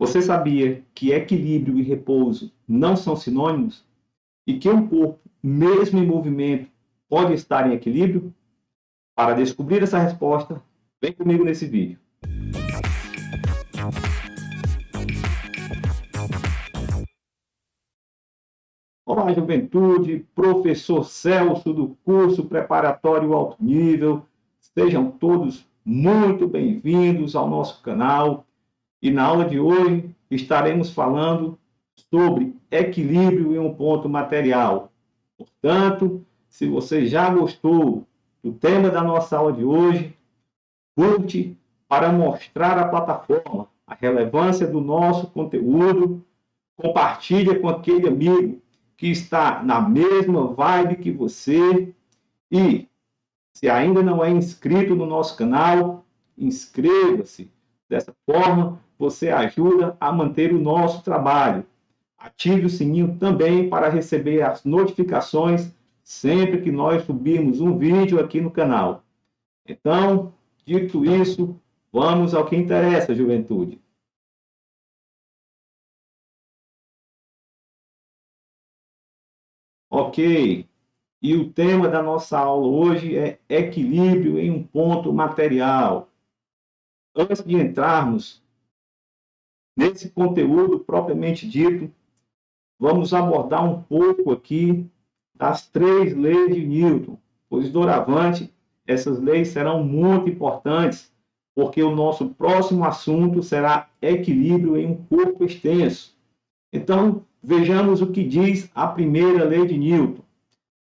Você sabia que equilíbrio e repouso não são sinônimos? E que um corpo, mesmo em movimento, pode estar em equilíbrio? Para descobrir essa resposta, vem comigo nesse vídeo. Olá, juventude, professor Celso do curso preparatório alto nível. Sejam todos muito bem-vindos ao nosso canal. E na aula de hoje estaremos falando sobre equilíbrio em um ponto material. Portanto, se você já gostou do tema da nossa aula de hoje, curte para mostrar à plataforma a relevância do nosso conteúdo, compartilha com aquele amigo que está na mesma vibe que você e, se ainda não é inscrito no nosso canal, inscreva-se. Dessa forma, você ajuda a manter o nosso trabalho. Ative o sininho também para receber as notificações sempre que nós subirmos um vídeo aqui no canal. Então, dito isso, vamos ao que interessa, juventude. Ok, e o tema da nossa aula hoje é equilíbrio em um ponto material. Antes de entrarmos nesse conteúdo propriamente dito, vamos abordar um pouco aqui das 3 leis de Newton, pois doravante essas leis serão muito importantes, porque o nosso próximo assunto será equilíbrio em um corpo extenso. Então, vejamos o que diz a primeira lei de Newton.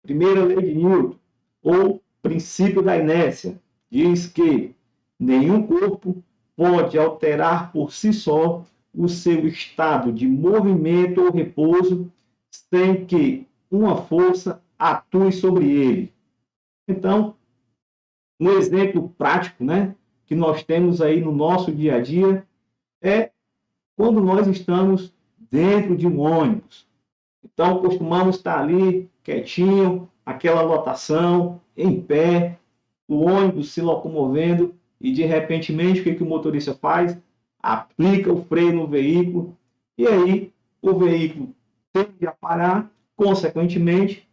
Primeira lei de Newton, ou princípio da inércia, diz que nenhum corpo pode alterar por si só o seu estado de movimento ou repouso sem que uma força atue sobre ele. Então, um exemplo prático, né, que nós temos aí no nosso dia a dia é quando nós estamos dentro de um ônibus. Então, costumamos estar ali quietinho, aquela lotação, em pé, o ônibus se locomovendo e, de repentemente, o que o motorista faz? Aplica o freio no veículo e aí o veículo tende a parar, consequentemente,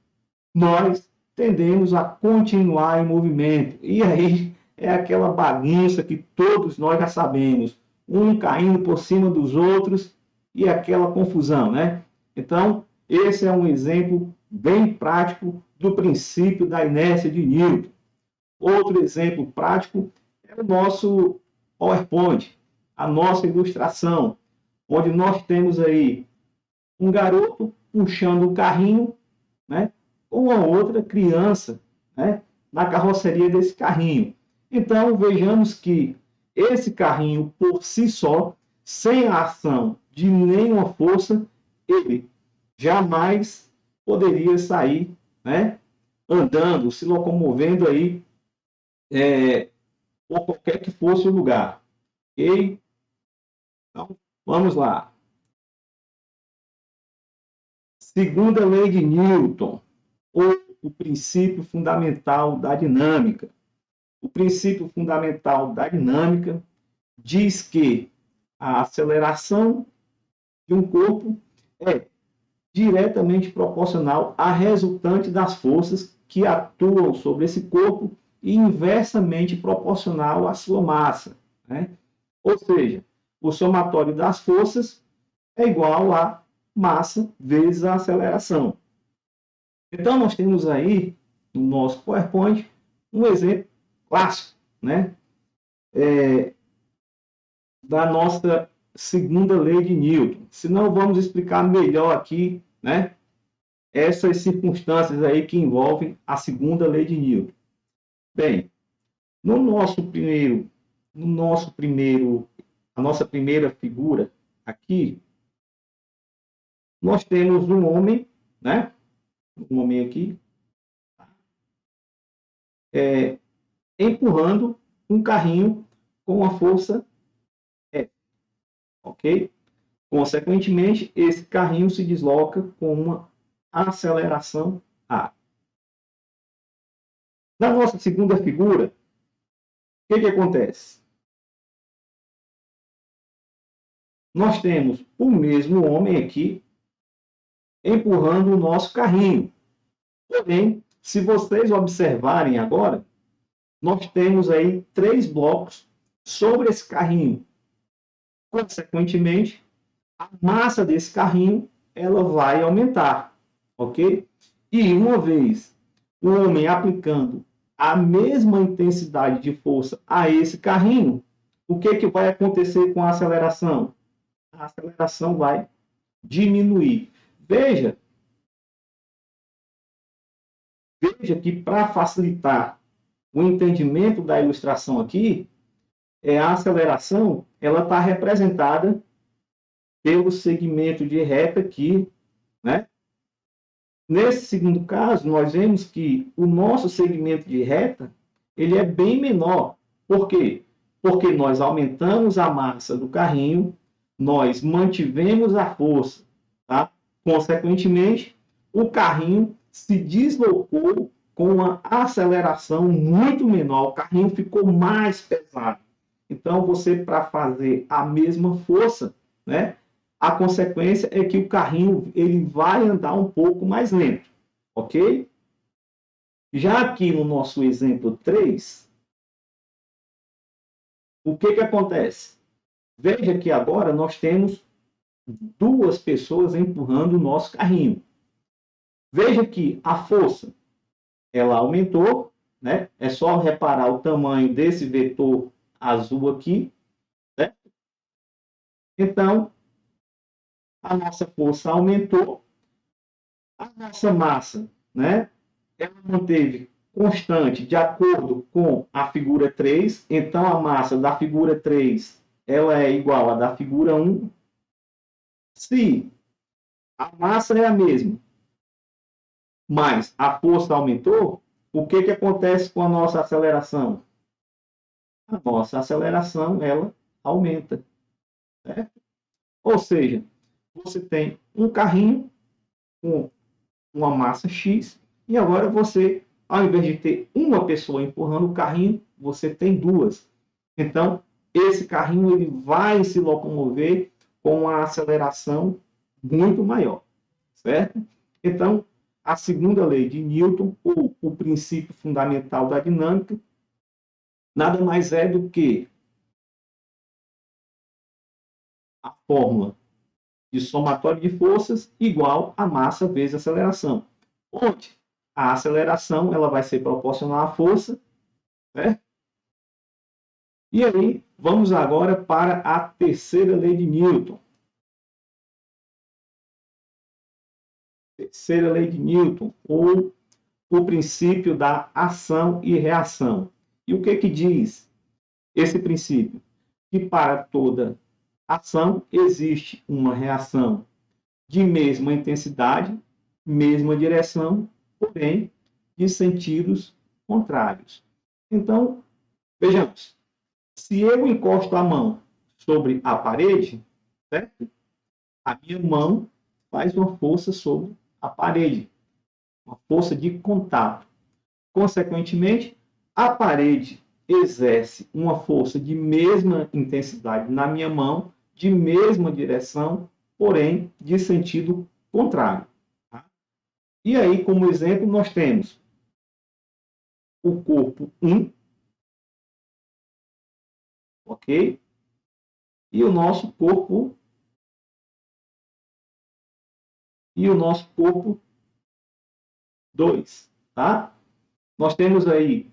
nós tendemos a continuar em movimento. E aí é aquela bagunça que todos nós já sabemos, um caindo por cima dos outros e aquela confusão, né? Então, esse é um exemplo bem prático do princípio da inércia de Newton. Outro exemplo prático é o nosso PowerPoint, a nossa ilustração, onde nós temos aí um garoto puxando o carrinho, né, com uma outra criança, né, na carroceria desse carrinho. Então, vejamos que esse carrinho, por si só, sem a ação de nenhuma força, ele jamais poderia sair, né, andando, se locomovendo aí, por qualquer que fosse o lugar. Ok? Então, vamos lá. Segunda lei de Newton, ou o princípio fundamental da dinâmica. O princípio fundamental da dinâmica diz que a aceleração de um corpo é diretamente proporcional à resultante das forças que atuam sobre esse corpo e inversamente proporcional à sua massa, né? Ou seja, o somatório das forças é igual a massa vezes a aceleração. Então, nós temos aí, no nosso PowerPoint, um exemplo clássico, né? Da nossa segunda lei de Newton. Se não, vamos explicar melhor aqui, né? Essas circunstâncias aí que envolvem a segunda lei de Newton. Bem, a nossa primeira figura aqui, nós temos um homem, né? Um homem aqui, empurrando um carrinho com a força F, ok? Consequentemente, esse carrinho se desloca com uma aceleração A. Na nossa segunda figura, o que acontece? nós temos o mesmo homem aqui empurrando o nosso carrinho. Porém, se vocês observarem agora, nós temos aí 3 blocos sobre esse carrinho. Consequentemente, a massa desse carrinho ela vai aumentar, ok? E uma vez o homem aplicando a mesma intensidade de força a esse carrinho, o que vai acontecer com a aceleração? A aceleração vai diminuir. Veja que para facilitar o entendimento da ilustração aqui, a aceleração ela está representada pelo segmento de reta aqui, né? Nesse segundo caso, nós vemos que o nosso segmento de reta ele é bem menor. Por quê? Porque nós aumentamos a massa do carrinho, nós mantivemos a força, tá? Consequentemente, o carrinho se deslocou com uma aceleração muito menor, o carrinho ficou mais pesado. Então, você, para fazer a mesma força, né, a consequência é que o carrinho ele vai andar um pouco mais lento, ok? Já aqui no nosso exemplo 3, o que acontece? Veja que agora nós temos 2 pessoas empurrando o nosso carrinho. Veja que a força ela aumentou, né? É só reparar o tamanho desse vetor azul aqui, certo? Então, a nossa força aumentou, a nossa massa, né? Ela manteve constante de acordo com a figura 3, então a massa da figura 3 ela é igual à da figura 1. Se a massa é a mesma, mas a força aumentou, o que acontece com a nossa aceleração? A nossa aceleração ela aumenta, certo? Ou seja, você tem um carrinho com uma massa X e agora você, ao invés de ter uma pessoa empurrando o carrinho, você tem 2. Então, esse carrinho ele vai se locomover com uma aceleração muito maior, certo? Então, a segunda lei de Newton, ou o princípio fundamental da dinâmica, nada mais é do que a fórmula de somatório de forças igual a massa vezes aceleração, onde a aceleração ela vai ser proporcional à força, certo? E aí, vamos agora para a terceira lei de Newton. Terceira lei de Newton, ou o princípio da ação e reação. E o que diz esse princípio? Que para toda ação existe uma reação de mesma intensidade, mesma direção, porém de sentidos contrários. Então, vejamos, se eu encosto a mão sobre a parede, certo? A minha mão faz uma força sobre a parede, uma força de contato. Consequentemente, a parede exerce uma força de mesma intensidade na minha mão, de mesma direção, porém de sentido contrário. Tá? E aí, como exemplo, nós temos o corpo 1, ok? E o nosso corpo 2, tá? Nós temos aí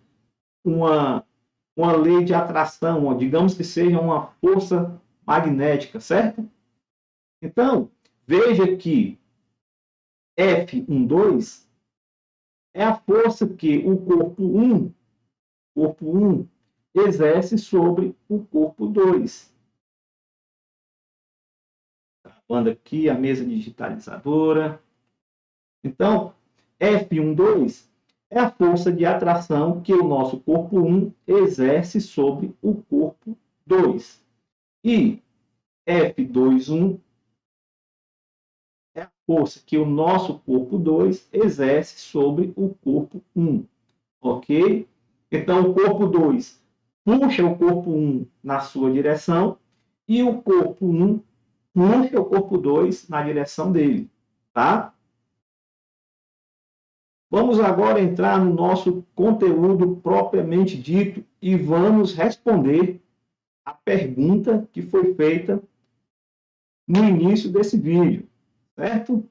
uma lei de atração, digamos que seja uma força magnética, certo? Então, veja que F12 é a força que o corpo 1 exerce sobre o corpo 2. Gravando aqui a mesa digitalizadora. Então, F12 é a força de atração que o nosso corpo 1 exerce sobre o corpo 2. E F21 é a força que o nosso corpo 2 exerce sobre o corpo 1. Ok? Então, o corpo 2 puxa o corpo 1 na sua direção e o corpo 1 puxa o corpo 2 na direção dele, tá? Vamos agora entrar no nosso conteúdo propriamente dito e vamos responder a pergunta que foi feita no início desse vídeo, certo?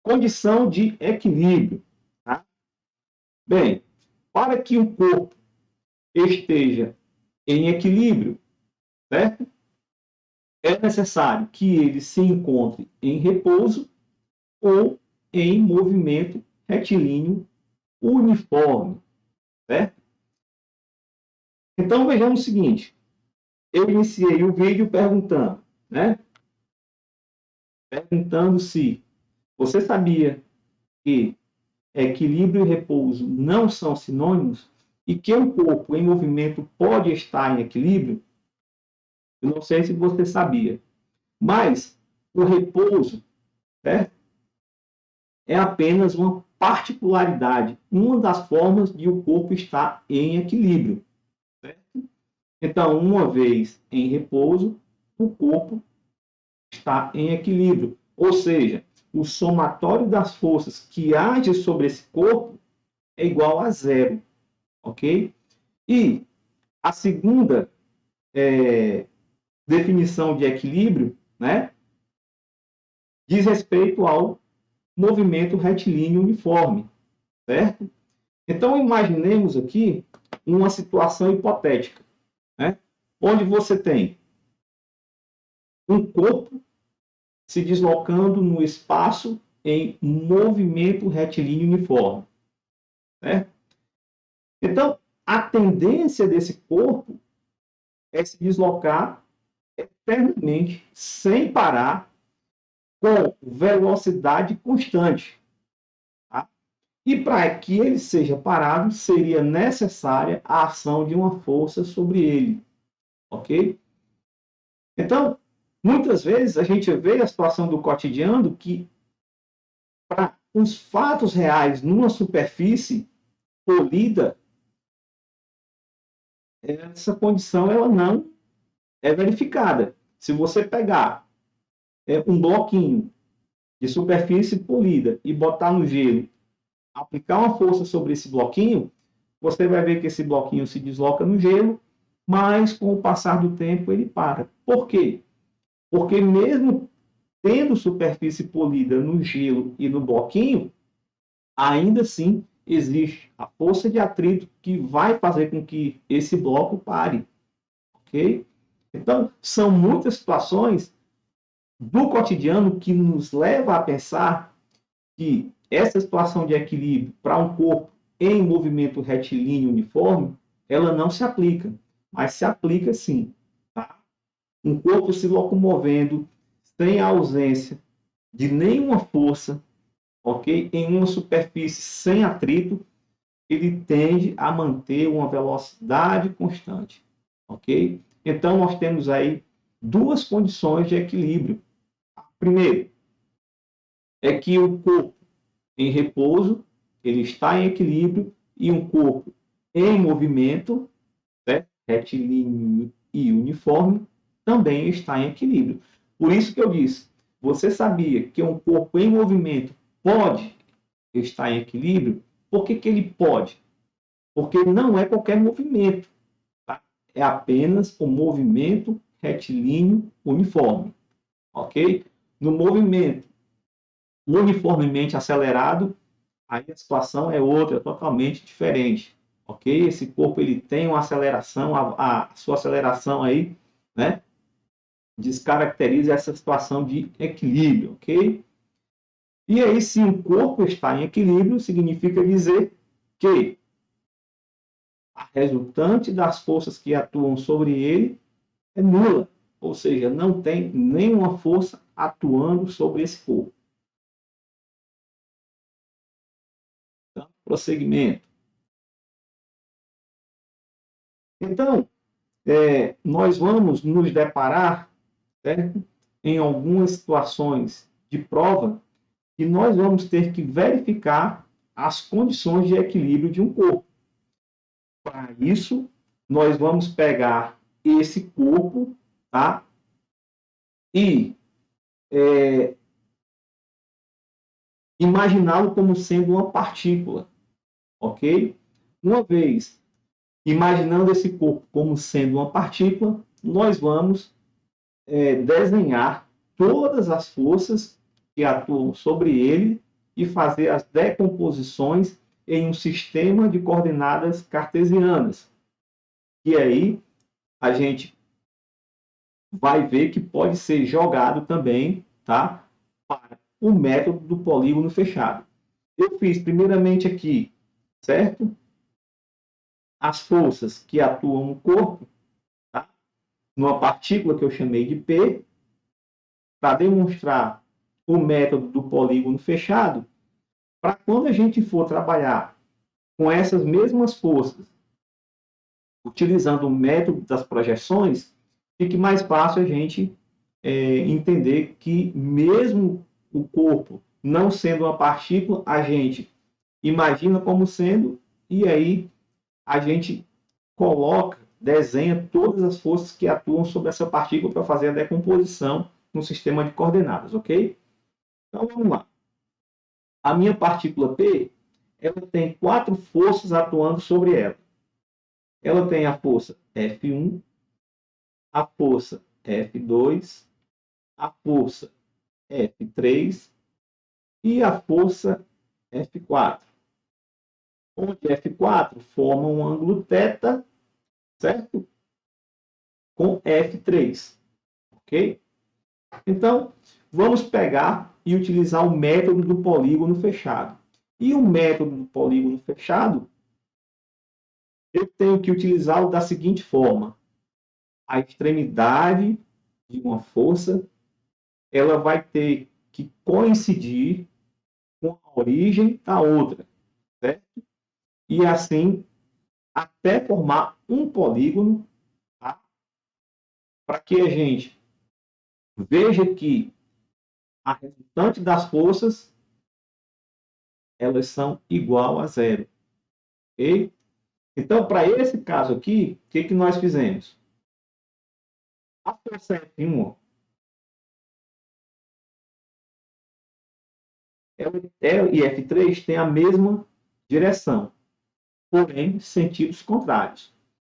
Condição de equilíbrio, tá? Bem, para que o corpo esteja em equilíbrio, certo? É necessário que ele se encontre em repouso ou em movimento retilíneo uniforme, certo? Então vejamos o seguinte, eu iniciei o vídeo perguntando, né? Perguntando se você sabia que equilíbrio e repouso não são sinônimos e que o corpo em movimento pode estar em equilíbrio. Eu não sei se você sabia, mas o repouso, certo? É apenas uma particularidade, uma das formas de o corpo estar em equilíbrio, certo? Então, uma vez em repouso, o corpo está em equilíbrio, ou seja, o somatório das forças que agem sobre esse corpo é igual a zero, ok? E a segunda definição de equilíbrio, né, diz respeito ao movimento retilíneo uniforme, certo? Então, imaginemos aqui uma situação hipotética, né, onde você tem um corpo se deslocando no espaço em movimento retilíneo uniforme, certo? Então, a tendência desse corpo é se deslocar eternamente, sem parar, com velocidade constante. Tá? E para que ele seja parado, seria necessária a ação de uma força sobre ele. Ok? Então, muitas vezes a gente vê a situação do cotidiano que, para os fatos reais numa superfície polida, essa condição ela não é verificada. Se você pegar um bloquinho de superfície polida e botar no gelo, aplicar uma força sobre esse bloquinho, você vai ver que esse bloquinho se desloca no gelo, mas com o passar do tempo ele para. Por quê? Porque mesmo tendo superfície polida no gelo e no bloquinho, ainda assim existe a força de atrito que vai fazer com que esse bloco pare. Ok? Então, são muitas situações do cotidiano que nos leva a pensar que essa situação de equilíbrio para um corpo em movimento retilíneo uniforme, ela não se aplica, mas se aplica sim. Tá? Um corpo se locomovendo sem a ausência de nenhuma força, ok? Em uma superfície sem atrito, ele tende a manter uma velocidade constante, ok? Então, nós temos aí duas condições de equilíbrio. Primeiro, é que o corpo em repouso, ele está em equilíbrio, e um corpo em movimento, né, retilíneo e uniforme, também está em equilíbrio. Por isso que eu disse, você sabia que um corpo em movimento pode estar em equilíbrio? Por que ele pode? Porque não é qualquer movimento, tá? É apenas o movimento retilíneo uniforme, ok? No movimento uniformemente acelerado, aí a situação é outra, totalmente diferente, ok? Esse corpo ele tem uma aceleração, a sua aceleração aí, né, descaracteriza essa situação de equilíbrio, ok? E aí, se o corpo está em equilíbrio, significa dizer que a resultante das forças que atuam sobre ele é nula, ou seja, não tem nenhuma força atuando sobre esse corpo. Então, prosseguimento. Então, nós vamos nos deparar, certo? Em algumas situações de prova que nós vamos ter que verificar as condições de equilíbrio de um corpo. Para isso, nós vamos pegar esse corpo, tá? E imaginá-lo como sendo uma partícula, ok? Uma vez imaginando esse corpo como sendo uma partícula, nós vamos desenhar todas as forças que atuam sobre ele e fazer as decomposições em um sistema de coordenadas cartesianas. E aí a gente vai ver que pode ser jogado também, tá, para o método do polígono fechado. Eu fiz primeiramente aqui, certo? As forças que atuam no corpo, tá? Numa partícula que eu chamei de P, para demonstrar o método do polígono fechado, para quando a gente for trabalhar com essas mesmas forças, utilizando o método das projeções, fique mais fácil a gente entender que mesmo o corpo não sendo uma partícula, a gente imagina como sendo, e aí a gente coloca, desenha todas as forças que atuam sobre essa partícula para fazer a decomposição no sistema de coordenadas, ok? Então vamos lá. A minha partícula P, ela tem 4 forças atuando sobre ela. Ela tem a força F1, a força F2, a força F3 e a força F4. Onde F4 forma um ângulo θ, certo? Com F3, ok? Então, vamos pegar e utilizar o método do polígono fechado. E o método do polígono fechado, eu tenho que utilizá-lo da seguinte forma. A extremidade de uma força, ela vai ter que coincidir com a origem da outra, certo? E assim, até formar um polígono, tá? Para que a gente veja que a resultante das forças, elas são igual a zero, ok? Então, para esse caso aqui, o que nós fizemos? A força F1 e F3 têm a mesma direção, porém sentidos contrários.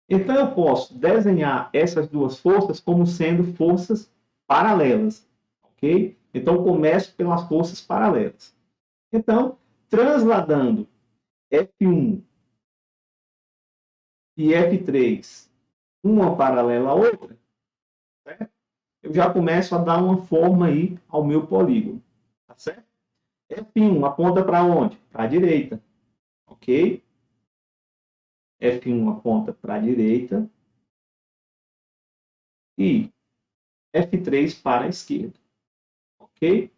Então, eu posso desenhar essas duas forças como sendo forças paralelas, ok? Então, começo pelas forças paralelas. Então, transladando F1 e F3, uma paralela à outra, certo? Eu já começo a dar uma forma aí ao meu polígono, tá certo? F1 aponta para onde? Para a direita, ok? F1 aponta para a direita e F3 para a esquerda, ok?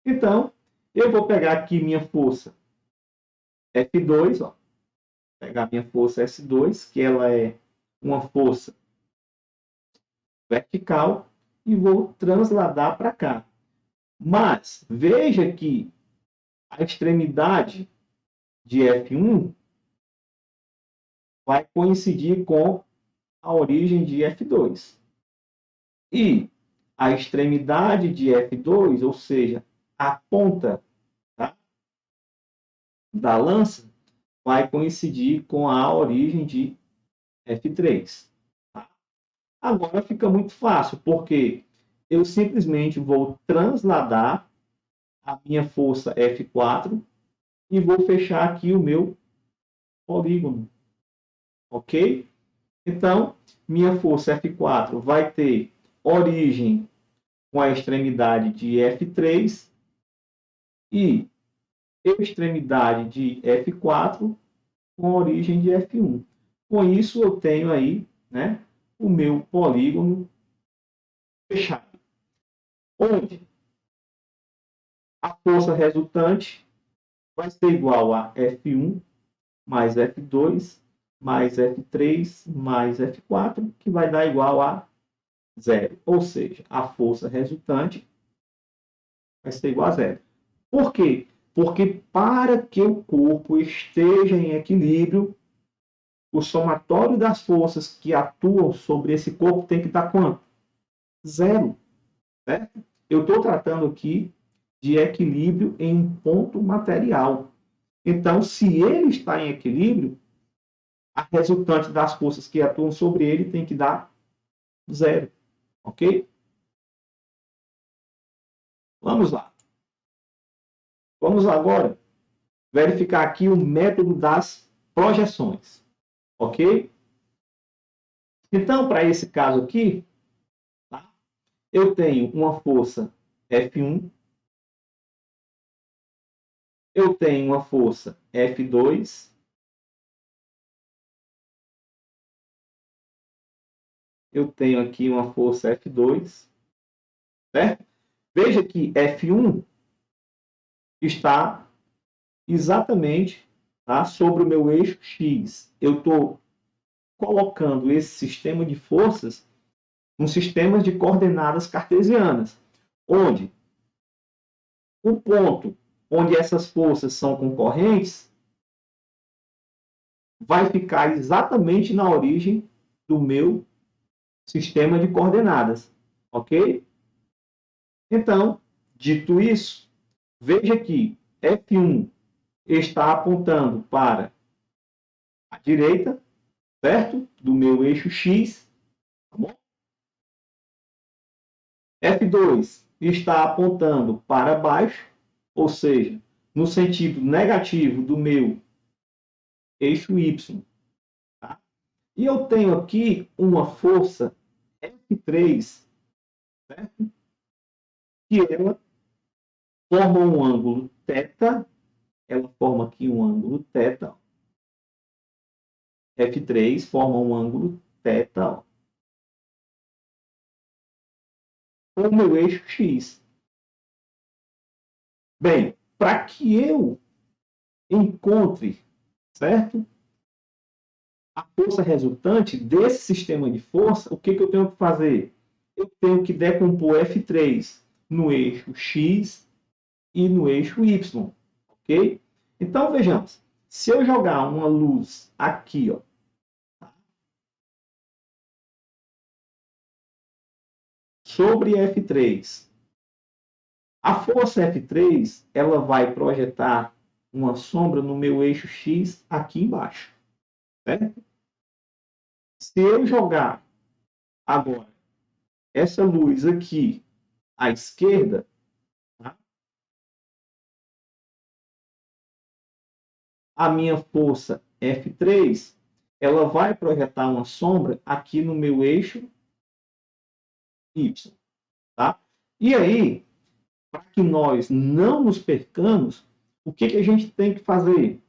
Então, eu vou pegar aqui minha força F2, ó, pegar minha força S2, que ela é uma força vertical, e vou transladar para cá. Mas, veja que a extremidade de F1 vai coincidir com a origem de F2. E a extremidade de F2, ou seja, a ponta, tá, da lança, vai coincidir com a origem de F3. Tá? Agora fica muito fácil, porque eu simplesmente vou transladar a minha força F4 e vou fechar aqui o meu polígono. Ok? Então, minha força F4 vai ter origem com a extremidade de F3 e extremidade de F4 com origem de F1. Com isso, eu tenho aí, né, o meu polígono fechado, onde a força resultante vai ser igual a F1 mais F2 mais F3 mais F4, que vai dar igual a zero. Ou seja, a força resultante vai ser igual a zero. Por quê? Porque para que o corpo esteja em equilíbrio, o somatório das forças que atuam sobre esse corpo tem que dar quanto? Zero, certo? Eu estou tratando aqui de equilíbrio em um ponto material. Então, se ele está em equilíbrio, a resultante das forças que atuam sobre ele tem que dar zero, ok? Vamos lá. Vamos agora verificar aqui o método das projeções, ok? Então, para esse caso aqui, tá? Eu tenho uma força F1, eu tenho uma força F2, eu tenho aqui uma força F2, certo? Veja que F1 está exatamente, tá, sobre o meu eixo X. Eu estou colocando esse sistema de forças um sistema de coordenadas cartesianas, onde o ponto onde essas forças são concorrentes vai ficar exatamente na origem do meu sistema de coordenadas, ok? Então, dito isso, veja que F1 está apontando para a direita, certo? Do meu eixo X, tá bom? F2 está apontando para baixo, ou seja, no sentido negativo do meu eixo Y. Tá? E eu tenho aqui uma força F3, certo? Que ela forma um ângulo θ, ela forma aqui um ângulo θ, F3 forma um ângulo θ com o meu eixo X. Bem, para que eu encontre, certo? A força resultante desse sistema de força, o que eu tenho que fazer? Eu tenho que decompor F3 no eixo X e no eixo Y, ok? Então, vejamos, se eu jogar uma luz aqui, ó, sobre F3, a força F3, ela vai projetar uma sombra no meu eixo X aqui embaixo, certo? Se eu jogar agora essa luz aqui à esquerda, tá? A minha força F3, ela vai projetar uma sombra aqui no meu eixo Y, tá? E aí, para que nós não nos percamos, o que a gente tem que fazer?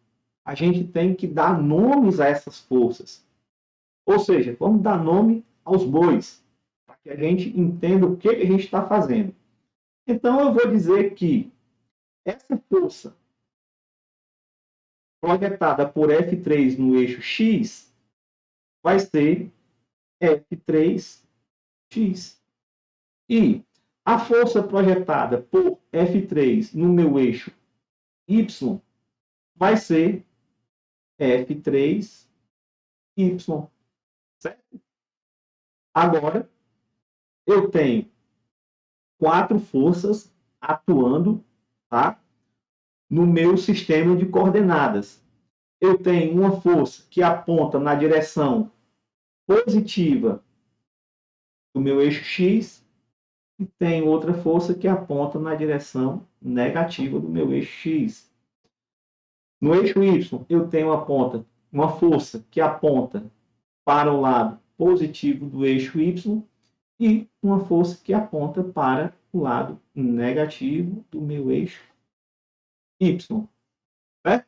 A gente tem que dar nomes a essas forças. Ou seja, vamos dar nome aos bois, para que a gente entenda o que a gente está fazendo. Então, eu vou dizer que essa força projetada por F3 no eixo X vai ser F3X. E a força projetada por F3 no meu eixo Y vai ser F3Y. Certo? Agora, eu tenho 4 forças atuando, tá, no meu sistema de coordenadas. Eu tenho uma força que aponta na direção positiva do meu eixo X e tenho outra força que aponta na direção negativa do meu eixo X. No eixo Y, eu tenho uma força que aponta para o lado positivo do eixo Y e uma força que aponta para o lado negativo do meu eixo Y. Certo?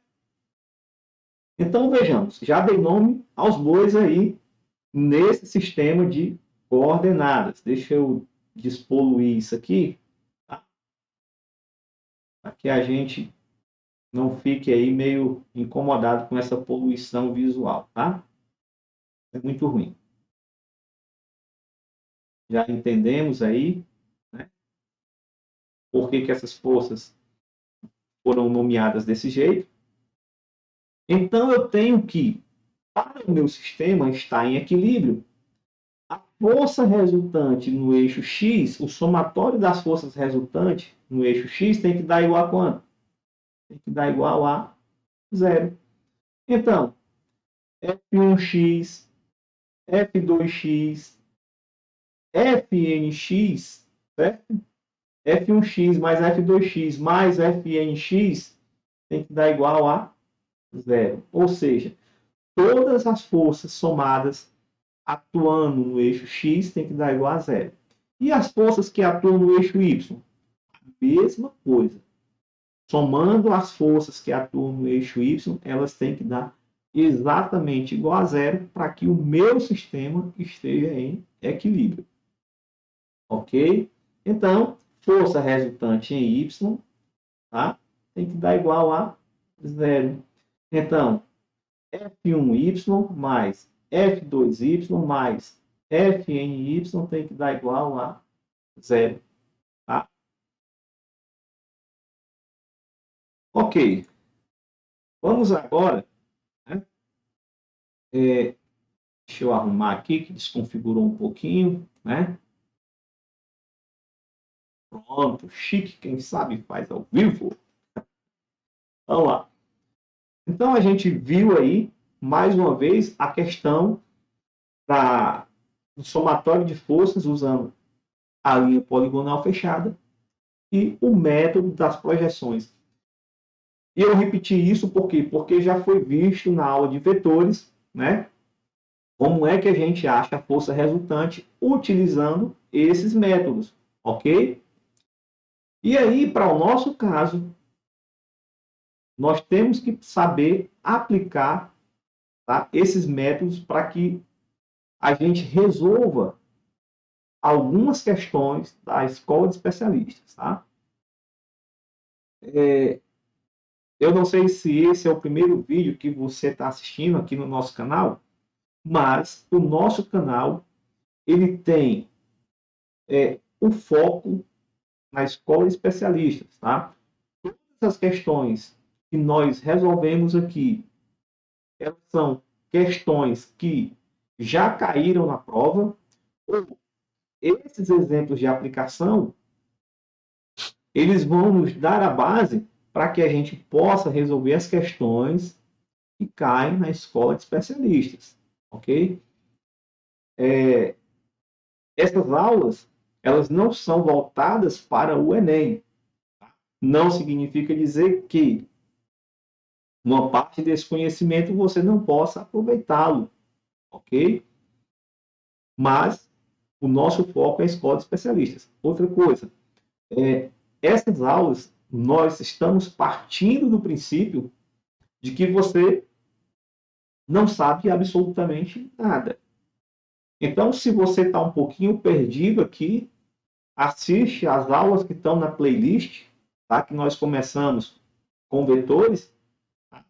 Então, vejamos, já dei nome aos bois aí nesse sistema de coordenadas. Deixa eu despoluir isso aqui, tá? Para que a gente não fique aí meio incomodado com essa poluição visual, tá? É muito ruim. Já entendemos aí, né, por que essas forças foram nomeadas desse jeito. Então, eu tenho que, para o meu sistema estar em equilíbrio, a força resultante no eixo X, o somatório das forças resultantes no eixo X tem que dar igual a quanto? Tem que dar igual a zero. Então, F1x, F2x, Fnx, certo? F1x mais F2x mais Fnx tem que dar igual a zero. Ou seja, todas as forças somadas atuando no eixo X tem que dar igual a zero. E as forças que atuam no eixo Y? Mesma coisa. Somando as forças que atuam no eixo Y, elas têm que dar exatamente igual a zero para que o meu sistema esteja em equilíbrio. Ok? Então, força resultante em Y, tá? Tem que dar igual a zero. Então, F1Y mais F2Y mais Fny tem que dar igual a zero. Tá? Ok. Vamos agora, né? Deixa eu arrumar aqui, que desconfigurou um pouquinho, né? Pronto, chique, quem sabe faz ao vivo. Vamos lá. Então, a gente viu aí, mais uma vez, a questão do somatório de forças usando a linha poligonal fechada e o método das projeções. E eu repeti isso por quê? Porque já foi visto na aula de vetores, né? Como é que a gente acha a força resultante utilizando esses métodos, ok? E aí, para o nosso caso, nós temos que saber aplicar, tá, esses métodos para que a gente resolva algumas questões da escola de especialistas. Tá? Eu não sei se esse é o primeiro vídeo que você está assistindo aqui no nosso canal, mas o nosso canal ele tem o foco na escola de especialistas. Tá? Todas as questões que nós resolvemos aqui, elas são questões que já caíram na prova, ou esses exemplos de aplicação, eles vão nos dar a base para que a gente possa resolver as questões que caem na escola de especialistas, ok? Essas aulas, elas não são voltadas para o Enem. Não significa dizer que uma parte desse conhecimento você não possa aproveitá-lo, ok? Mas o nosso foco é a escola de especialistas. Outra coisa, essas aulas, nós estamos partindo do princípio de que você não sabe absolutamente nada. Então, se você está um pouquinho perdido aqui, assiste às aulas que estão na playlist, tá? Que nós começamos com vetores. Tá?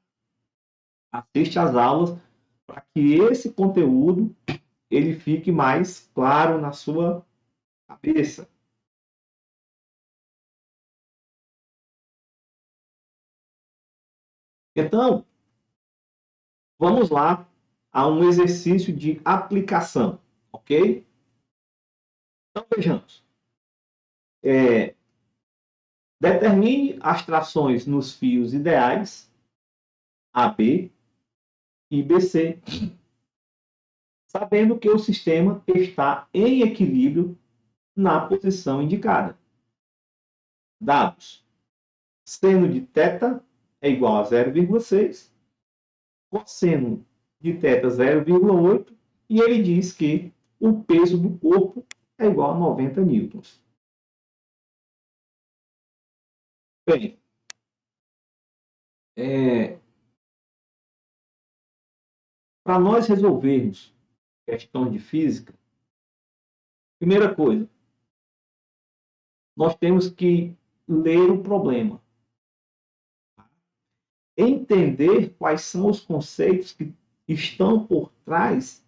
Assiste às aulas para que esse conteúdo ele fique mais claro na sua cabeça. Então, vamos lá a um exercício de aplicação, ok? Então, vejamos. Determine as trações nos fios ideais AB e BC, sabendo que o sistema está em equilíbrio na posição indicada. Dados. Seno de θ é igual a 0,6, cosseno de θ 0,8, e ele diz que o peso do corpo é igual a 90 newtons. Bem, para nós resolvermos questões de física, primeira coisa, nós temos que ler o problema. Entender quais são os conceitos que estão por trás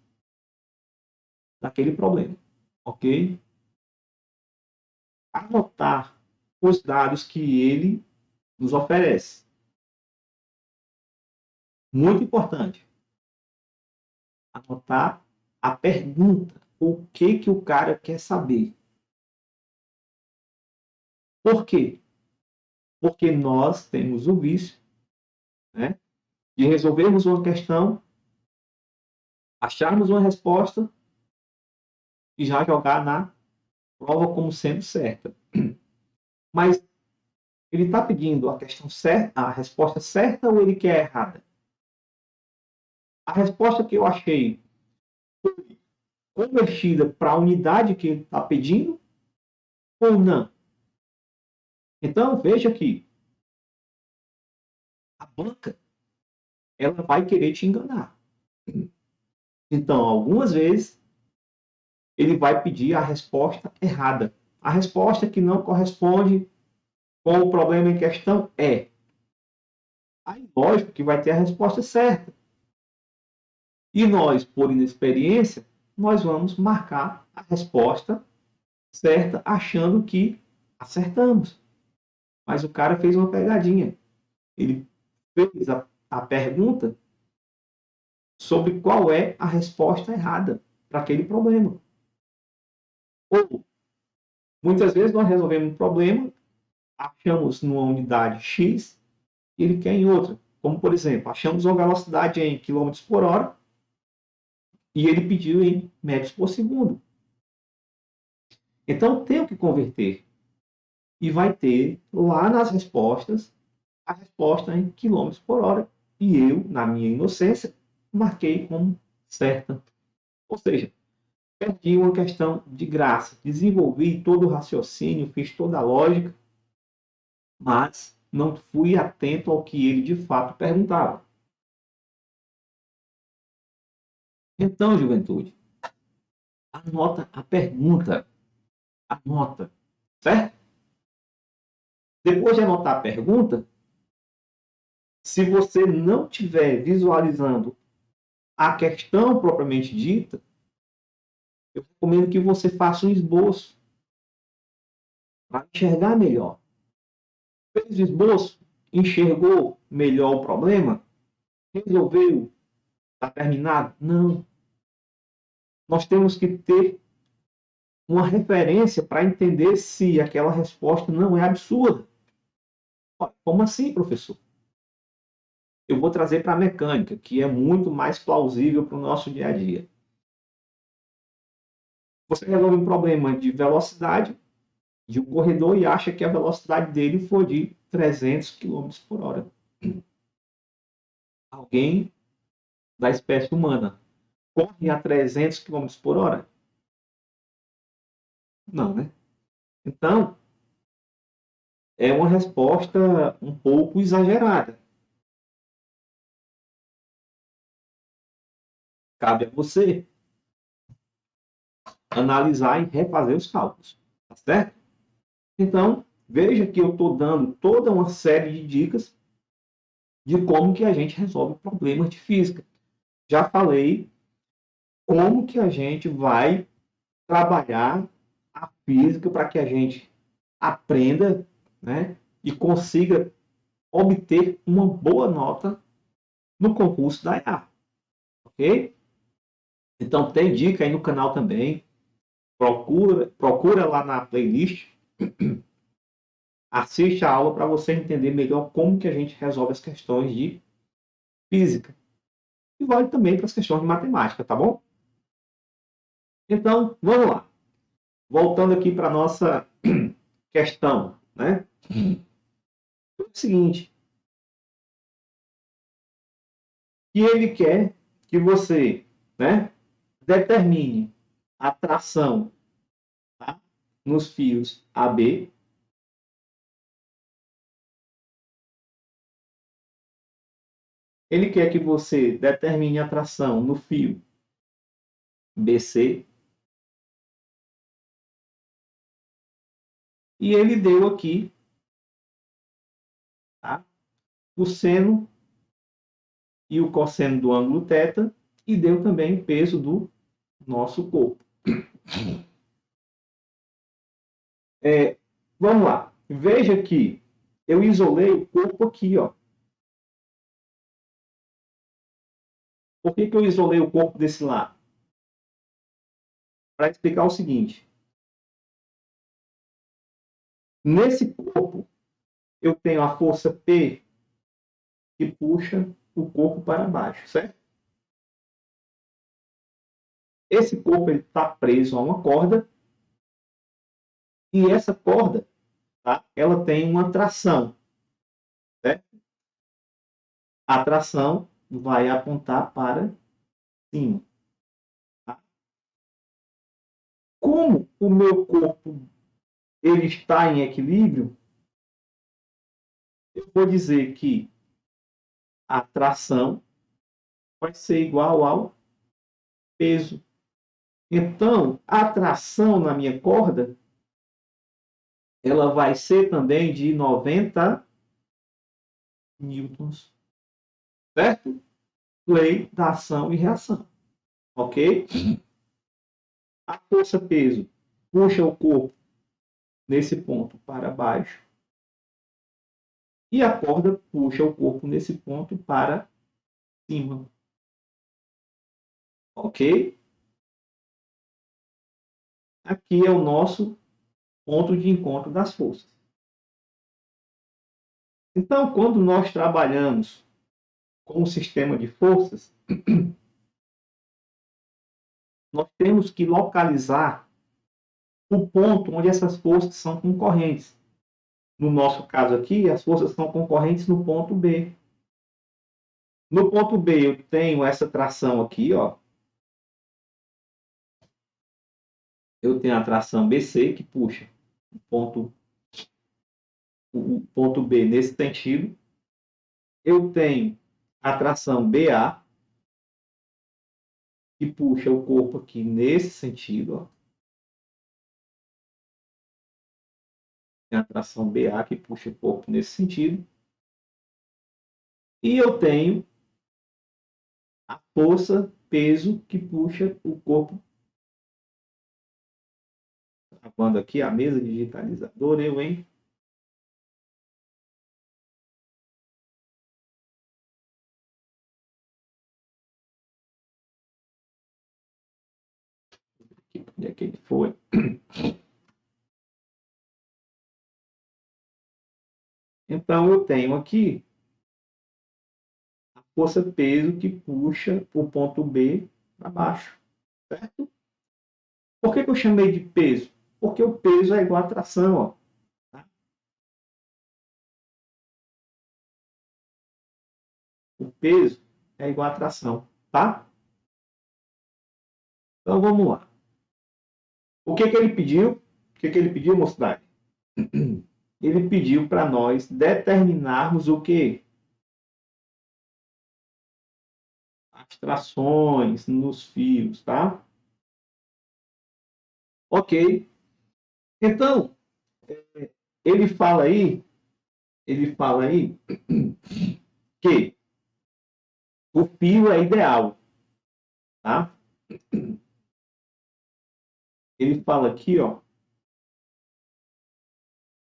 daquele problema, ok? Anotar os dados que ele nos oferece. Muito importante. Anotar a pergunta, o que o cara quer saber. Por quê? Porque nós temos o vício, né, de resolvermos uma questão, acharmos uma resposta e já jogar na prova como sendo certa. Mas ele está pedindo a questão certa, a resposta certa ou ele quer a errada? A resposta que eu achei convertida para a unidade que ele está pedindo ou não? Então, veja que a banca ela vai querer te enganar. Então, algumas vezes, ele vai pedir a resposta errada. A resposta que não corresponde com o problema em questão é. Aí, lógico que vai ter a resposta certa. E nós, por inexperiência, nós vamos marcar a resposta certa, achando que acertamos. Mas o cara fez uma pegadinha. Ele fez a pergunta sobre qual é a resposta errada para aquele problema. Ou, muitas vezes, nós resolvemos um problema, achamos numa unidade X e ele quer em outra. Como, por exemplo, achamos uma velocidade em km por hora e ele pediu em metros por segundo. Então, tenho que converter. E vai ter lá nas respostas a resposta em quilômetros por hora. E eu, na minha inocência, marquei como certa. Ou seja, perdi uma questão de graça. Desenvolvi todo o raciocínio, fiz toda a lógica, mas não fui atento ao que ele de fato perguntava. Então, juventude, anota a pergunta. Anota, certo? Depois de anotar a pergunta, se você não estiver visualizando a questão propriamente dita, eu recomendo que você faça um esboço para enxergar melhor. Fez o esboço, enxergou melhor o problema, resolveu, está terminado? Não. Nós temos que ter uma referência para entender se aquela resposta não é absurda. Como assim, professor? Eu vou trazer para a mecânica, que é muito mais plausível para o nosso dia a dia. Você resolve um problema de velocidade de um corredor e acha que a velocidade dele foi de 300 km por hora. Alguém da espécie humana corre a 300 km por hora? Não, né? Então, é uma resposta um pouco exagerada. Cabe a você analisar e refazer os cálculos, tá certo? Então, veja que eu estou dando toda uma série de dicas de como que a gente resolve problemas de física. Já falei como que a gente vai trabalhar a física para que a gente aprenda, né, e consiga obter uma boa nota no concurso da IA, ok? Então tem dica aí no canal também, procura lá na playlist, assiste a aula para você entender melhor como que a gente resolve as questões de física. E vale também para as questões de matemática, tá bom? Então, vamos lá. Voltando aqui para a nossa questão, né? É o seguinte, que ele quer que você, né, determine a tração, tá, nos fios AB. Ele quer que você determine a tração no fio BC. E ele deu aqui, tá, o seno e o cosseno do ângulo θ e deu também o peso do nosso corpo. Vamos lá. Veja que eu isolei o corpo aqui, ó. Por que eu isolei o corpo desse lado? Para explicar o seguinte. Nesse corpo, eu tenho a força P que puxa o corpo para baixo, certo? Esse corpo está preso a uma corda e essa corda, tá, ela tem uma tração, certo? A tração vai apontar para cima. Tá? Como o meu corpo ele está em equilíbrio, eu vou dizer que a tração vai ser igual ao peso. Então, a tração na minha corda, ela vai ser também de 90 newtons, certo? Lei da ação e reação, ok? A força-peso puxa o corpo nesse ponto para baixo e a corda puxa o corpo nesse ponto para cima, ok? Aqui é o nosso ponto de encontro das forças. Então, quando nós trabalhamos com o sistema de forças, nós temos que localizar o ponto onde essas forças são concorrentes. No nosso caso aqui, as forças são concorrentes no ponto B. No ponto B, eu tenho essa tração aqui, ó. Eu tenho a tração BC, que puxa o ponto B nesse sentido. Eu tenho a tração BA, que puxa o corpo aqui nesse sentido, ó. Tem a tração BA, que puxa o corpo nesse sentido. E eu tenho a força, peso, que puxa o corpo. Acabando aqui a mesa digitalizadora, eu, hein? Onde é que ele foi? Então, eu tenho aqui a força-peso que puxa o ponto B para baixo, certo? Por que eu chamei de peso? Porque o peso é igual a tração, ó. Tá? O peso é igual a tração, tá? Então, vamos lá. O que ele pediu? O que ele pediu, mocidade? Ele pediu para nós determinarmos o que? As trações nos fios, tá? Ok. Então, ele fala aí, ele fala aí que o fio é ideal, tá? Ele fala aqui, ó,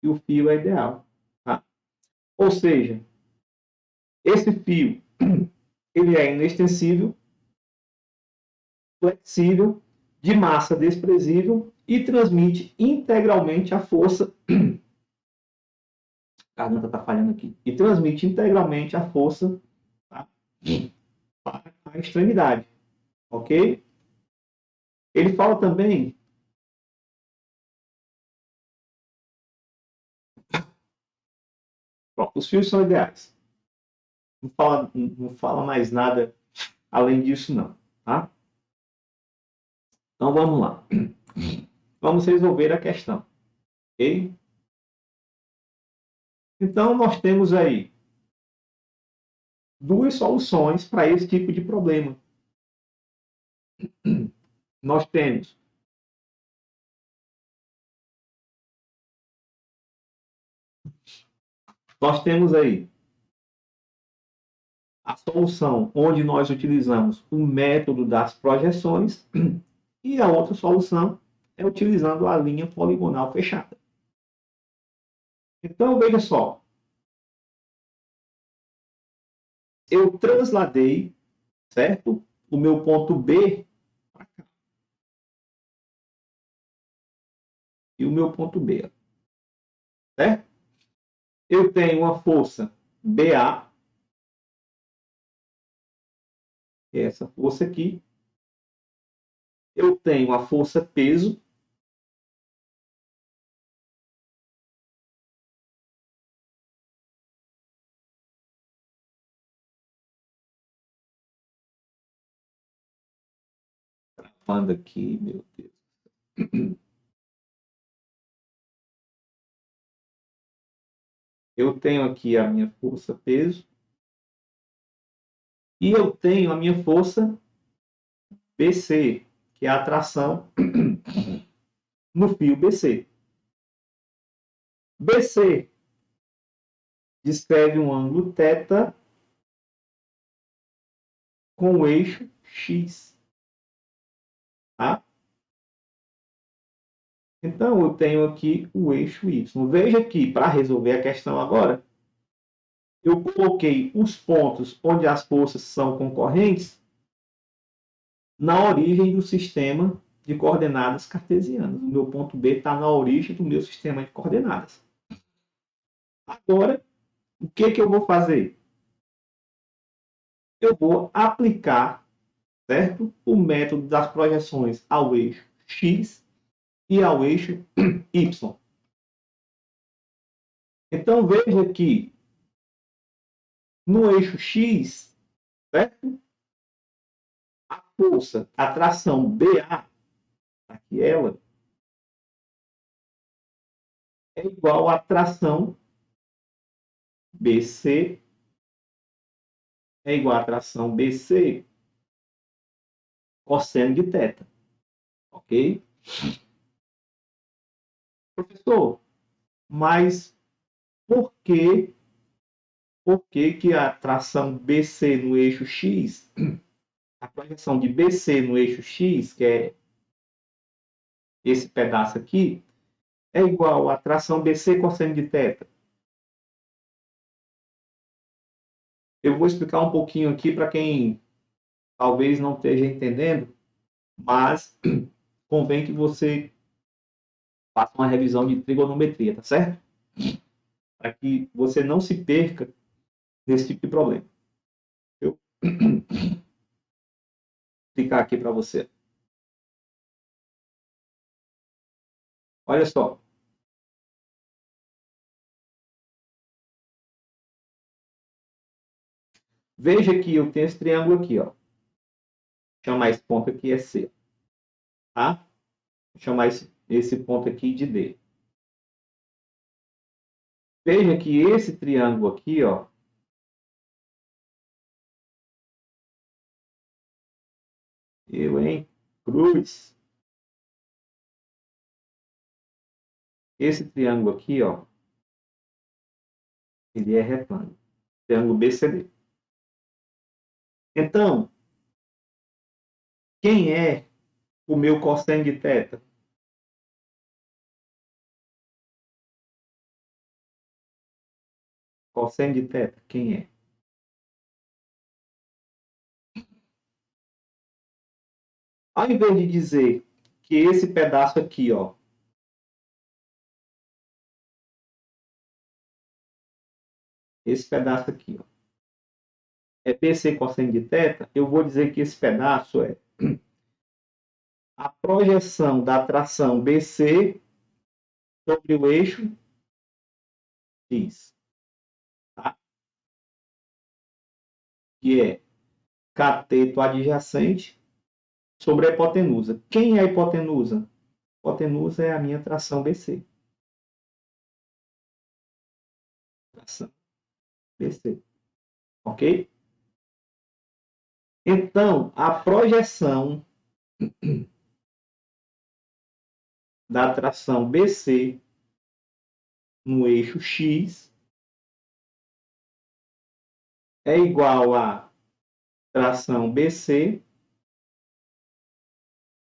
que o fio é ideal, tá? Ou seja, esse fio, ele é inextensível, flexível, de massa desprezível e transmite integralmente a força. A garganta está falhando aqui. E transmite integralmente a força, tá, para a extremidade, ok? Ele fala também. Pronto, os fios são ideais. Não fala mais nada além disso, não. Tá? Então vamos lá. Vamos resolver a questão. Ok? Então nós temos aí duas soluções para esse tipo de problema. Nós temos aí a solução onde nós utilizamos o método das projeções e a outra solução é utilizando a linha poligonal fechada. Então, veja só. Eu transladei certo? O meu ponto B e o meu ponto B, certo? Eu tenho uma força BA, que é essa força aqui. Eu tenho a força peso, travando aqui, meu Deus. Eu tenho aqui a minha força peso e eu tenho a minha força BC, que é a atração no fio BC. BC descreve um ângulo θ com o eixo X. Tá? Então, eu tenho aqui o eixo Y. Veja que, para resolver a questão agora, eu coloquei os pontos onde as forças são concorrentes na origem do sistema de coordenadas cartesianas. O meu ponto B está na origem do meu sistema de coordenadas. Agora, o que eu vou fazer? Eu vou aplicar, certo? O método das projeções ao eixo X e ao eixo Y. Então, veja que no eixo X, certo? A força, a tração BA, aqui ela, é igual à tração BC, é igual à tração BC cosseno de θ. Ok? Professor, mas por que a tração BC no eixo X, a projeção de BC no eixo X, que é esse pedaço aqui, é igual à tração BC cosseno de θ? Eu vou explicar um pouquinho aqui para quem talvez não esteja entendendo, mas convém que você faça uma revisão de trigonometria, tá certo? Para que você não se perca nesse tipo de problema. Eu vou explicar aqui para você. Olha só. Veja que eu tenho esse triângulo aqui, ó. Vou chamar esse ponto aqui é C. Tá? Vou chamar esse ponto aqui de D. Veja que esse triângulo aqui, ó, cruz. Esse triângulo aqui, ó, ele é retângulo. Triângulo BCD. Então, quem é o meu cosseno de θ? Cosseno de θ, quem é? Ao invés de dizer que esse pedaço aqui, ó, esse pedaço aqui, ó, é BC cosseno de θ, eu vou dizer que esse pedaço é a projeção da tração BC sobre o eixo X, tá? Que é cateto adjacente sobre a hipotenusa. Quem é a hipotenusa? A hipotenusa é a minha tração BC. Tração BC. Ok? Então, a projeção da tração BC no eixo X é igual a tração BC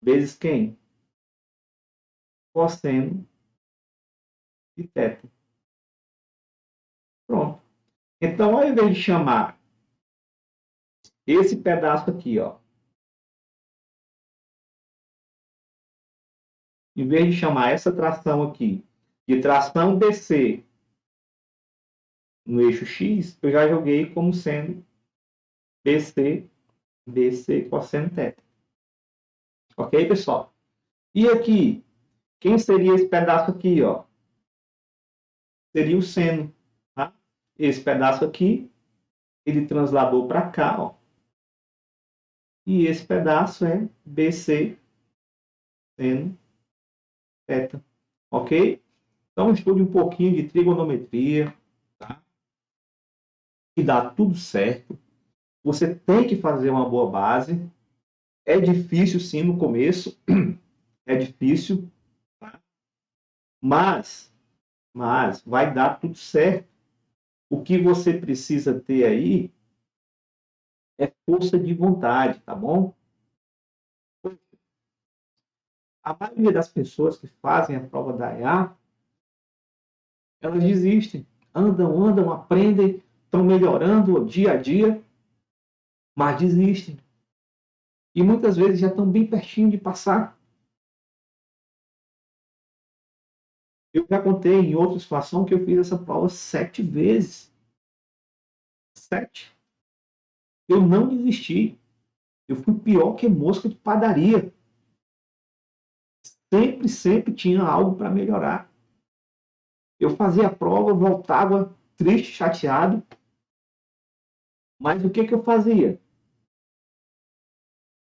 vezes quem? Cosseno de θ. Pronto. Então, ao invés de chamar esse pedaço aqui, ó, em vez de chamar essa tração aqui de tração BC no eixo X, eu já joguei como sendo BC cosseno θ. Ok, pessoal? E aqui, quem seria esse pedaço aqui, ó? Seria o seno, tá? Esse pedaço aqui, ele transladou para cá, ó. E esse pedaço é BC seno θ. Ok? Então, estude um pouquinho de trigonometria, tá? E dá tudo certo. Você tem que fazer uma boa base. É difícil, sim, no começo. É difícil, tá? Mas vai dar tudo certo. O que você precisa ter aí é força de vontade, tá bom? A maioria das pessoas que fazem a prova da EA, elas desistem. Andam, aprendem, estão melhorando dia a dia, mas desistem. E muitas vezes já estão bem pertinho de passar. Eu já contei em outra situação que eu fiz essa prova 7 vezes. 7. Eu não desisti. Eu fui pior que mosca de padaria. Sempre tinha algo para melhorar. Eu fazia a prova, voltava triste, chateado. Mas o que eu fazia?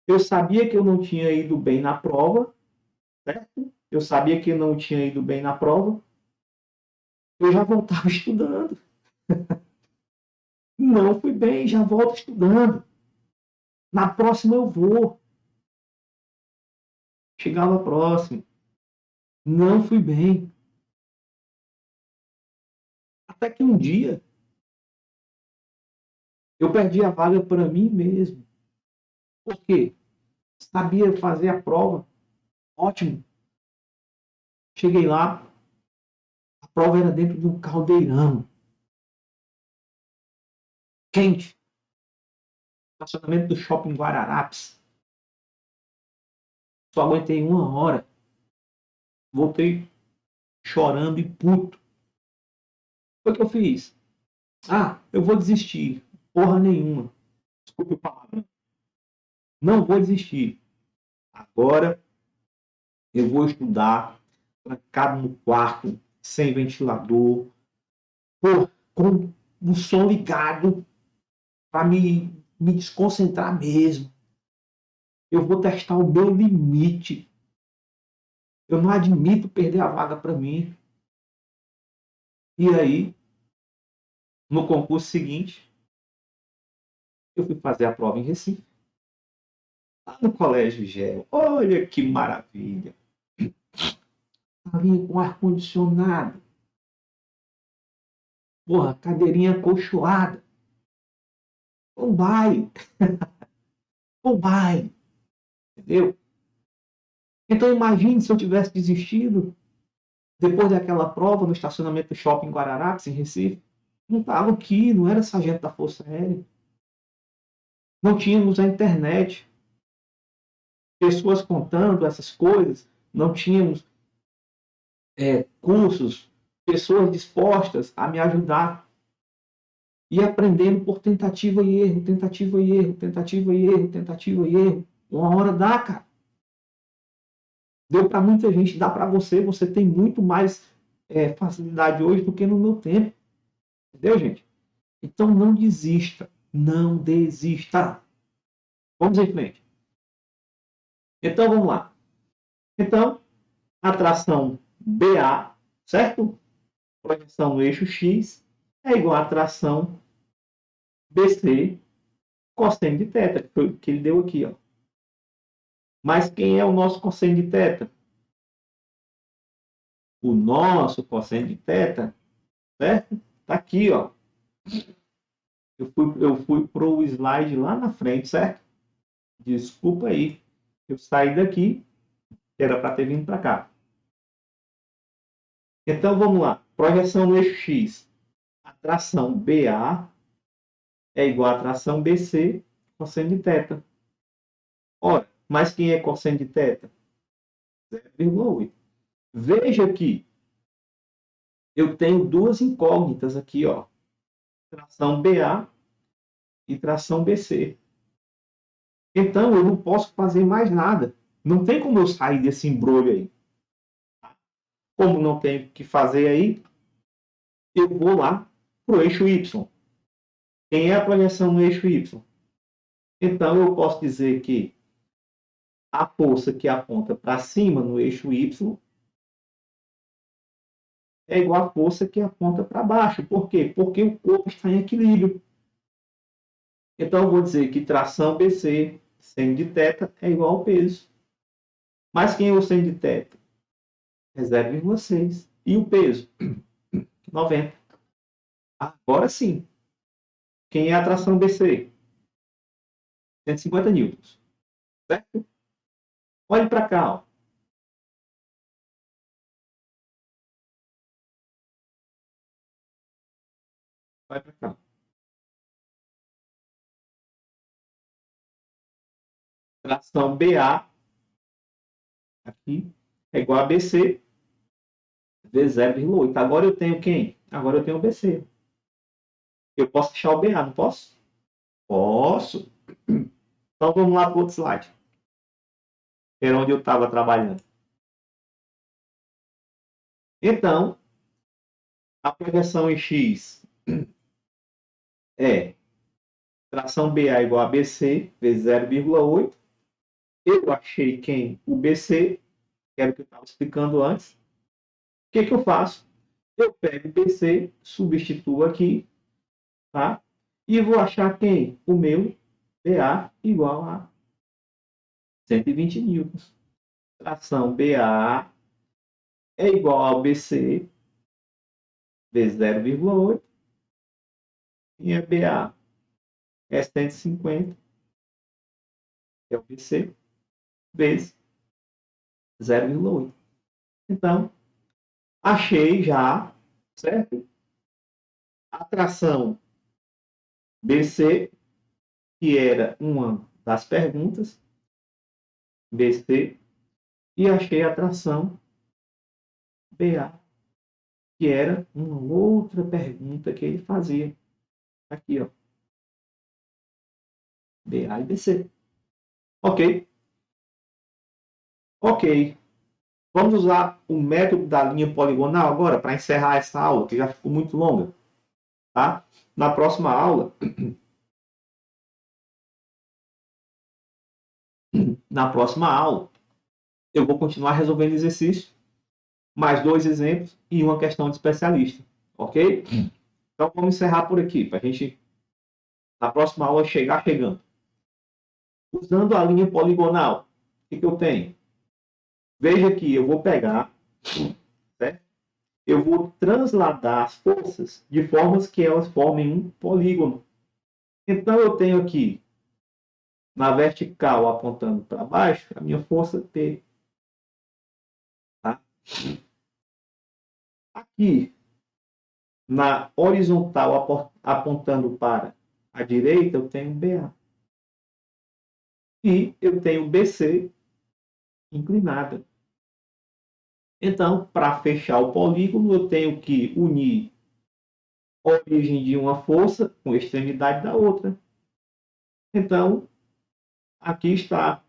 Eu sabia que eu não tinha ido bem na prova, certo? Eu sabia que eu não tinha ido bem na prova. Eu já voltava estudando. Não fui bem, já volto estudando. Na próxima eu vou. Chegava próximo. Não fui bem. Até que um dia eu perdi a vaga para mim mesmo. Por quê? Sabia fazer a prova. Ótimo. Cheguei lá, a prova era dentro de um caldeirão. Quente. Estacionamento do shopping Guararapes. Só aguentei 1 hora. Voltei chorando e puto. O que eu fiz? Ah, eu vou desistir. Porra nenhuma. Desculpe o palavrão. Não vou desistir. Agora eu vou estudar trancado no quarto, sem ventilador, com o som ligado, para me desconcentrar mesmo. Eu vou testar o meu limite. Eu não admito perder a vaga para mim. E aí, no concurso seguinte, eu fui fazer a prova em Recife. Lá no Colégio Gel. Olha que maravilha. Ali com ar-condicionado. Porra, cadeirinha acolchoada. Um baile. Um baile. Entendeu? Então imagine se eu tivesse desistido depois daquela prova no estacionamento do shopping Guararapes, em Recife. Não estava aqui, não era sargento da Força Aérea. Não tínhamos a internet. Pessoas contando essas coisas. Não tínhamos cursos, pessoas dispostas a me ajudar. E aprendendo por tentativa e erro, tentativa e erro, tentativa e erro, tentativa e erro. 1 hora dá, cara. Deu para muita gente, dá para você. Você tem muito mais facilidade hoje do que no meu tempo. Entendeu, gente? Então não desista. Não desista. Vamos em frente. Então vamos lá. Então, a tração BA, certo? Projeção no eixo X é igual a tração BC cosseno de θ, que foi o que ele deu aqui, ó. Mas quem é o nosso cosseno de θ? O nosso cosseno de θ, certo? Tá aqui, ó. Eu fui para o slide lá na frente, certo? Desculpa aí. Eu saí daqui, era para ter vindo para cá. Então vamos lá. Projeção no eixo X. A tração BA é igual à tração BC cosseno de θ. Ora, mas quem é cosseno de θ? 0,8. Veja que eu tenho duas incógnitas aqui, ó. Tração BA e tração BC. Então, eu não posso fazer mais nada. Não tem como eu sair desse embrulho aí. Como não tem o que fazer aí, eu vou lá para o eixo Y. Quem é a projeção no eixo Y? Então, eu posso dizer que a força que aponta para cima no eixo Y é igual à força que aponta para baixo. Por quê? Porque o corpo está em equilíbrio. Então, eu vou dizer que tração BC, seno de θ, é igual ao peso. Mas quem é o seno de θ? É 0,6. E o peso? 90. Agora sim. Quem é a tração BC? 150 newtons. Certo? Olhe para cá. Ó. Vai para cá. Tração BA aqui é igual a BC vezes 0,8. Agora eu tenho quem? Agora eu tenho o BC. Eu posso deixar o BA, não posso? Posso. Então vamos lá para o outro slide. Era onde eu estava trabalhando. Então, a projeção em X é tração BA igual a BC vezes 0,8. Eu achei quem? O BC, que era o que eu estava explicando antes. O que eu faço? Eu pego o BC, substituo aqui, tá? E vou achar quem? O meu BA igual a 120 newtons. Tração BA é igual ao BC vezes 0,8. E a BA é 150, que é o BC, vezes 0,8. Então, achei já, certo? A tração BC, que era uma das perguntas, BC, e achei a tração BA, que era uma outra pergunta que ele fazia. Aqui, ó. BA e BC. Ok? Ok. Vamos usar o método da linha poligonal agora para encerrar essa aula, que já ficou muito longa. Tá? Na próxima aula, eu vou continuar resolvendo exercício, mais 2 exemplos e uma questão de especialista. Ok? Então vamos encerrar por aqui, para a gente, na próxima aula, chegar chegando. Usando a linha poligonal, o que eu tenho? Veja que eu vou pegar, certo? Eu vou transladar as forças de formas que elas formem um polígono. Então eu tenho aqui, na vertical apontando para baixo, a minha força T. Tá? Aqui, na horizontal apontando para a direita, eu tenho BA. E eu tenho BC inclinada. Então, para fechar o polígono, eu tenho que unir a origem de uma força com a extremidade da outra. Então, aqui está,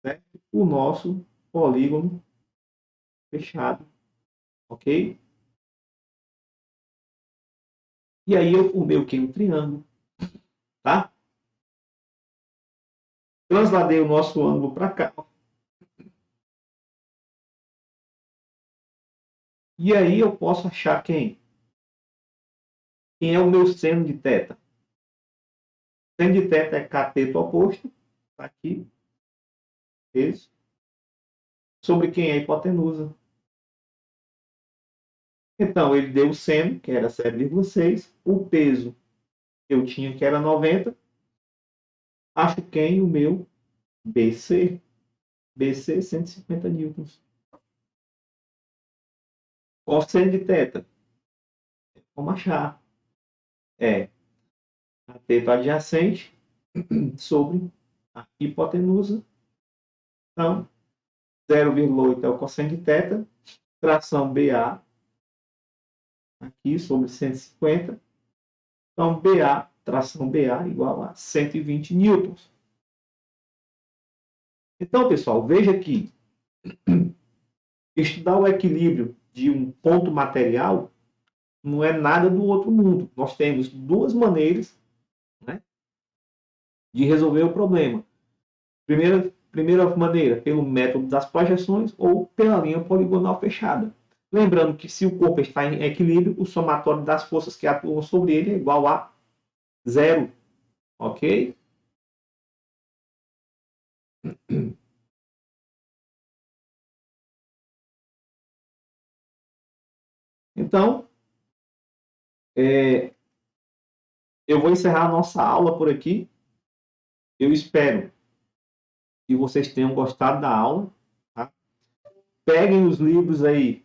né, o nosso polígono fechado. Ok? E aí eu formei o que? Um triângulo. Tá? Transladei o nosso ângulo para cá. E aí eu posso achar quem? Quem é o meu seno de θ? Seno de θ é cateto oposto. Tá aqui. Esse. Sobre quem é a hipotenusa. Então, ele deu o seno, que era 7,6. O peso eu tinha, que era 90. Acho quem? O meu BC. BC, 150 newtons. Cosseno de θ. Vamos achar. É cateto adjacente sobre a hipotenusa. Então, 0,8 é o cosseno de θ, tração BA, aqui sobre 150. Então, BA, tração BA igual a 120 newtons. Então, pessoal, veja que estudar o equilíbrio de um ponto material não é nada do outro mundo. Nós temos duas maneiras, né, de resolver o problema. Primeira maneira, pelo método das projeções ou pela linha poligonal fechada. Lembrando que se o corpo está em equilíbrio, o somatório das forças que atuam sobre ele é igual a zero. Ok? Então, eu vou encerrar a nossa aula por aqui. Eu espero que vocês tenham gostado da aula. Tá? Peguem os livros aí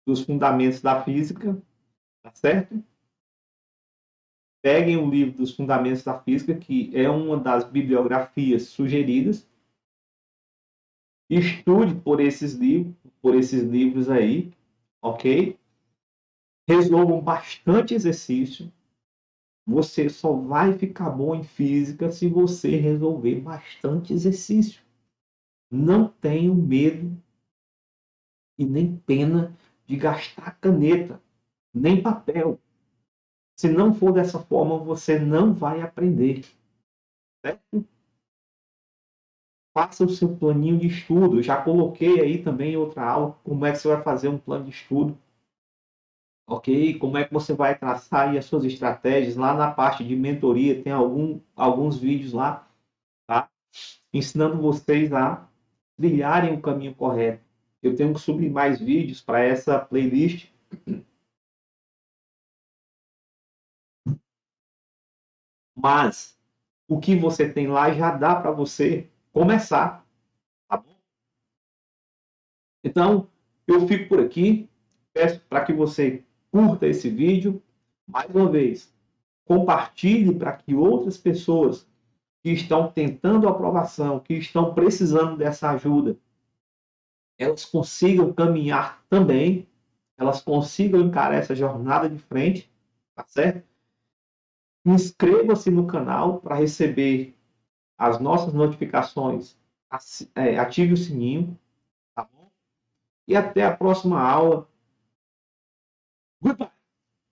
dos fundamentos da física, tá certo? Peguem o livro dos fundamentos da física, que é uma das bibliografias sugeridas. Estude por esses livros aí, ok? Resolvam bastante exercício. Você só vai ficar bom em física se você resolver bastante exercício. Não tenham medo e nem pena de gastar caneta, nem papel. Se não for dessa forma, você não vai aprender. Certo? Faça o seu planinho de estudo. Eu já coloquei aí também em outra aula como é que você vai fazer um plano de estudo. Ok? Como é que você vai traçar aí as suas estratégias? Lá na parte de mentoria tem alguns vídeos lá, tá? Ensinando vocês a trilharem o caminho correto. Eu tenho que subir mais vídeos para essa playlist. Mas o que você tem lá já dá para você começar, tá bom? Então, eu fico por aqui. Peço para que você curta esse vídeo. Mais uma vez, compartilhe para que outras pessoas que estão tentando aprovação, que estão precisando dessa ajuda, elas consigam caminhar também, elas consigam encarar essa jornada de frente, tá certo? Inscreva-se no canal para receber as nossas notificações, ative o sininho, tá bom? E até a próxima aula. Goodbye!